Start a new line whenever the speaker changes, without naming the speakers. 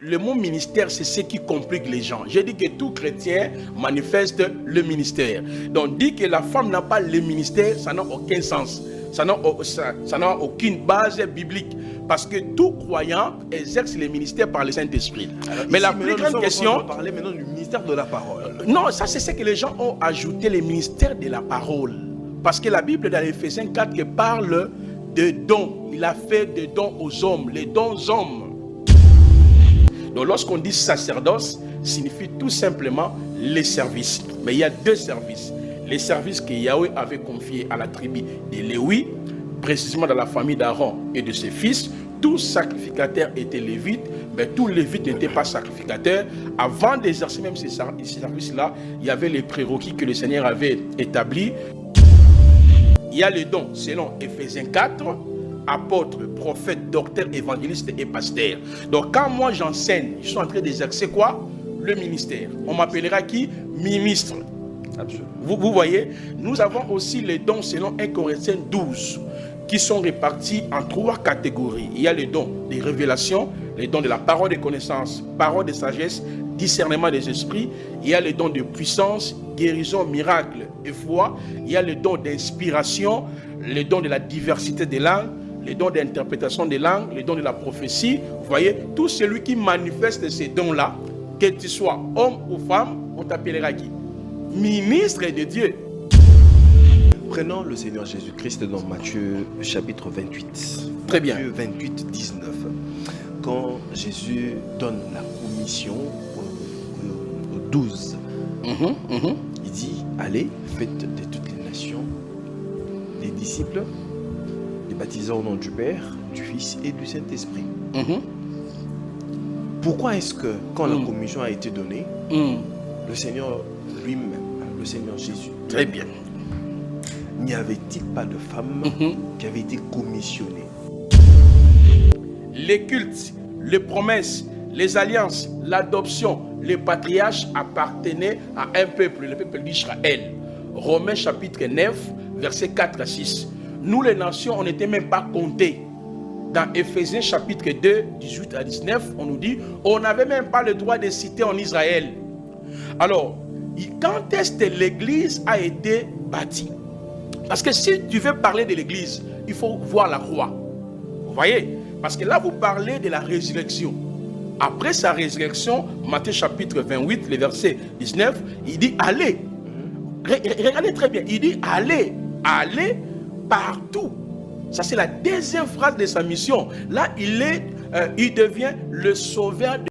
Le mot ministère, c'est ce qui complique les gens. J'ai dit que tout chrétien manifeste le ministère. Donc, dire que la femme n'a pas le ministère, ça n'a aucun sens. Ça n'a aucune base biblique. Parce que tout croyant exerce le ministère par le Saint-Esprit. Mais la plus grande question...
On va parler maintenant du ministère de la parole.
Non, ça c'est ce que les gens ont ajouté, le ministère de la parole. Parce que la Bible dans Éphésiens 4 parle de dons. Il a fait des dons aux hommes, les dons aux hommes. Donc lorsqu'on dit sacerdoce, signifie tout simplement les services. Mais il y a deux services. Les services que Yahweh avait confiés à la tribu de Lévi, précisément dans la famille d'Aaron et de ses fils. Tout sacrificateur était lévite, mais tout lévite n'était pas sacrificateur. Avant d'exercer même ces services-là, il y avait les prérequis que le Seigneur avait établis. Il y a les dons, selon Éphésiens 4, apôtres, prophètes, docteurs, évangélistes et pasteurs. Donc quand moi j'enseigne, je suis en train d'exercer quoi? Le ministère. On m'appellera qui? Ministre. Absolument. Vous voyez, nous avons aussi les dons selon 1 Corinthiens 12 qui sont répartis en 3 catégories. Il y a les dons des révélations, les dons de la parole de connaissance, parole de sagesse, discernement des esprits. Il y a les dons de puissance, guérison, miracle et foi. Il y a les dons d'inspiration, les dons de la diversité des langues, les dons d'interprétation des langues, les dons de la prophétie. Vous voyez, tout celui qui manifeste ces dons-là, que tu sois homme ou femme, on t'appellera qui? Ministre de Dieu.
Prenons le Seigneur Jésus-Christ dans Matthieu chapitre 28.
Très bien.
Matthieu 28, 19. Quand Jésus donne la commission aux 12, il dit, allez, faites de toutes les nations des disciples, les baptisant au nom du Père, du Fils et du Saint-Esprit. Pourquoi est-ce que quand la commission a été donnée, le Seigneur lui-même, le Seigneur Jésus,
très bien,
n'y avait-il pas de femmes qui avaient été commissionnées?
Les cultes, les promesses, les alliances, l'adoption, les patriarches appartenaient à un peuple, le peuple d'Israël. Romains chapitre 9, versets 4 à 6. Nous les nations, on n'était même pas comptés. Dans Éphésiens chapitre 2, 18 à 19, on nous dit, on n'avait même pas le droit de citer en Israël. Alors, quand est-ce que l'église a été bâtie? Parce que si tu veux parler de l'église, il faut voir la croix. Vous voyez? Parce que là, vous parlez de la résurrection. Après sa résurrection, Matthieu chapitre 28, le verset 19, il dit allez. Regardez très bien, il dit allez, allez partout. Ça, c'est la deuxième phrase de sa mission. Là, il devient le sauveur de